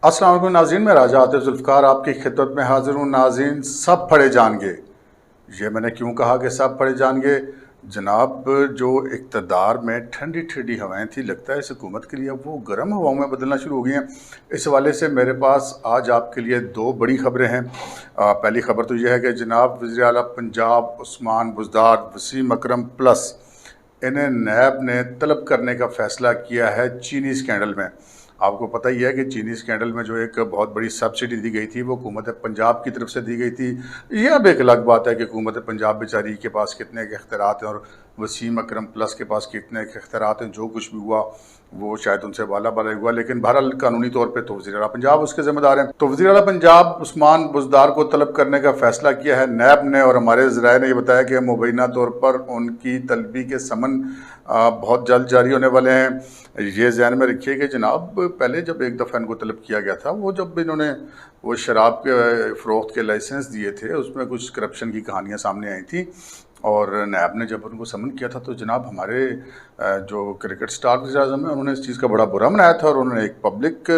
अस्सलाम वालेकुम नाज़रीन, मैं राजा आतिफ ज़ुल्फ़िकार आपकी खिदमत में हाज़िर हूँ। नाज़रीन, सब पढ़े जाएंगे। ये मैंने क्यों कहा कि सब पढ़े जाएंगे? जनाब, जो इक़्तिदार में ठंडी ठंडी हवाएं थी, लगता है इस हुकूमत के लिए अब वो गर्म हवाओं में बदलना शुरू हो गई हैं। इस हवाले से मेरे पास आज आपके लिए दो बड़ी ख़बरें हैं। पहली ख़बर तो यह है कि जनाब वज़ीर आला पंजाब उस्मान बुज़दार वसीम अकरम प्लस इन्हें नैब ने तलब करने का फ़ैसला किया है चीनी स्कैंडल में। आपको पता ही है कि चीनी स्कैंडल में जो एक बहुत बड़ी सब्सिडी दी गई थी वो हुकूमत पंजाब की तरफ से दी गई थी। ये अब एक अलग बात है कि हुकूमत पंजाब बेचारी के पास कितने के इख्तियारात हैं और वसीम अकरम प्लस के पास कितने के इख्तियारात हैं। जो कुछ भी हुआ वो शायद उनसे वाला बाला हुआ, लेकिन बहरहाल कानूनी तौर पे तो वज़ीर आला पंजाब उसके ज़िम्मेदार हैं। तो वज़ीर आला पंजाब उस्मान बुज़दार को तलब करने का फ़ैसला किया है नैब ने, और हमारे ज़राए ने ये बताया कि मुबैना तौर पर उनकी तलबी के समन बहुत जल्द जारी होने वाले हैं। ये ज़हन में रखिए कि जनाब पहले जब एक दफ़ा इनको तलब किया गया था, वो जब इन्होंने वो शराब के फ़रोख्त के लाइसेंस दिए थे, उसमें कुछ करप्शन की कहानियाँ सामने आई थी, और नैब ने जब उनको समन किया था तो जनाब हमारे जो क्रिकेट स्टार वज़ीर-ए-आज़म हैं उन्होंने इस चीज़ का बड़ा बुरा मनाया था, और उन्होंने एक पब्लिक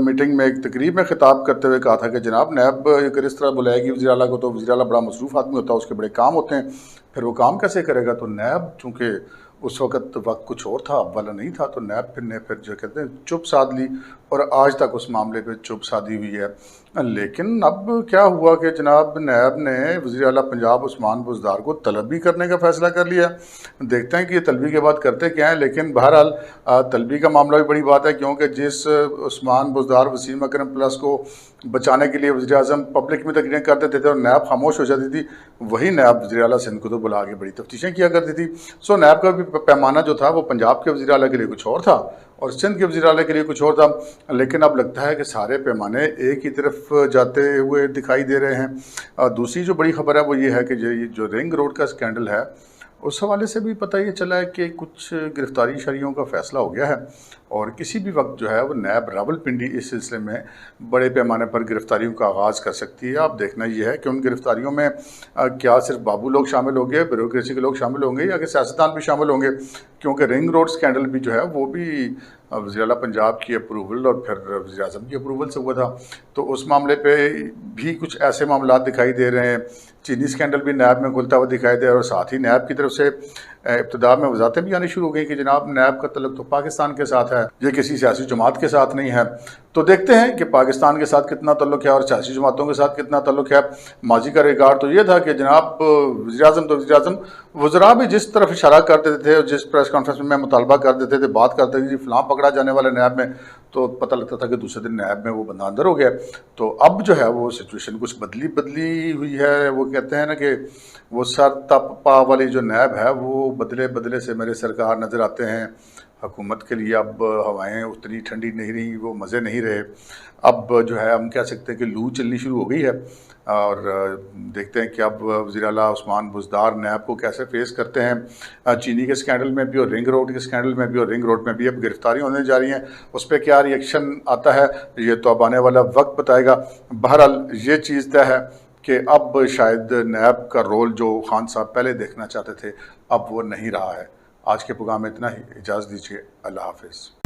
मीटिंग में एक तकरीब में खिताब करते हुए कहा था कि जनाब नैब अगर इस तरह बुलाएगी वज़ीर आला को तो वज़ीर आला बड़ा मसरूफ़ आदमी होता है, उसके बड़े काम होते हैं, फिर वो काम कैसे करेगा। तो नैब चूँकि उस वक्त कुछ और था, अब वाला नहीं था, तो नैब फिर जो कहते हैं चुप साध ली, और आज तक उस मामले पे चुप साधी हुई है। लेकिन अब क्या हुआ कि जनाब नैब ने वज़ीर आला पंजाब उस्मान बुज़दार को तलब भी करने का फ़ैसला कर लिया। देखते हैं कि ये तलबी के बाद करते क्या हैं, लेकिन बहरहाल तलबी का मामला भी बड़ी बात है, क्योंकि जिस उस्मान बुज़दार वसीम अकरम प्लस को बचाने के लिए वज़ीर आज़म पब्लिक में तकरीरें कर देते थे और नैब खामोश हो जाती थी, वही नैब वज़ीर आला सिंध को तो बुला के बड़ी तफ्तीशें किया करती थी। सो नैब का भी पैमाना जो था वो पंजाब के वज़ीर आला के लिए कुछ और था और सिंध के वज़ीर आला के लिए कुछ और था। लेकिन अब लगता है कि सारे पैमाने एक ही तरफ जाते हुए दिखाई दे रहे हैं। दूसरी जो बड़ी ख़बर है वो ये है कि जो रिंग रोड का स्कैंडल है, उस हवाले से भी पता ये चला है कि कुछ गिरफ़्तारी शरियों का फ़ैसला हो गया है, और किसी भी वक्त जो है वो नैब रावलपिंडी इस सिलसिले में बड़े पैमाने पर गिरफ़्तारियों का आगाज़ कर सकती है। अब देखना ये है कि उन गिरफ़्तारियों में क्या सिर्फ बाबू लोग शामिल होंगे, ब्यूरोक्रेसी के लोग शामिल होंगे, या कि सियासतदान भी शामिल होंगे, क्योंकि रिंग रोड स्कैंडल भी जो है वो भी वज़ीर आला पंजाब की अप्रूवल और फिर वज़ीर आज़म की अप्रूवल से हुआ था। तो उस मामले पे भी कुछ ऐसे मामला दिखाई दे रहे हैं। चीनी स्कैंडल भी नैब में खुलता हुआ दिखाई दे रहा है, और साथ ही नैब की तरफ से इब्तिदा में वजाहतें भी आनी शुरू हो गई कि जनाब नैब का तल्लुक़ तो पाकिस्तान के साथ है, ये किसी सियासी जमात के साथ नहीं है। तो देखते हैं कि पाकिस्तान के साथ कितना तल्लुक़ है और सियासी जमातों के साथ कितना तल्लुक़ है। माजी का रिकॉर्ड तो ये था कि जनाब वज़ीर आज़म तो वज़ीर आज़म वज़रा भी जिस तरफ इशारा कर देते थे और जिस प्रेस कॉन्फ्रेंस में मुतालबा कर देते थे, बात करते थे कि फ़लाँ पकड़ा जाने वाला नैब में, तो पता लगता था कि दूसरे दिन नैब में वो बंदा अंदर हो गया। तो अब जो है वो सिचुएशन कुछ बदली हुई है। वो कहते हैं ना कि वो सर तप पा वाली जो नैब है वो बदले बदले से मेरे सरकार नज़र आते हैं। हुकूमत के लिए अब हवाएं उतनी ठंडी नहीं रही, वो मज़े नहीं रहे। अब जो है हम कह सकते हैं कि लू चलनी शुरू हो गई है, और देखते हैं कि अब वज़ीर आला उस्मान बुज़दार नैब को कैसे फेस करते हैं। चीनी के स्कैंडल में भी और रिंग रोड के स्कैंडल में भी, और रिंग रोड में भी अब गिरफ़्तारी होने जा रही हैं, उस पर क्या रिएक्शन आता है ये तो अब आने वाला वक्त बताएगा। बहरहाल ये चीज़ तय है कि अब शायद नैब का रोल जो खान साहब पहले देखना चाहते थे अब वो नहीं रहा है। आज के प्रोग्राम में इतना ही, इजाज़त दीजिए, अल्लाह हाफ़िज़।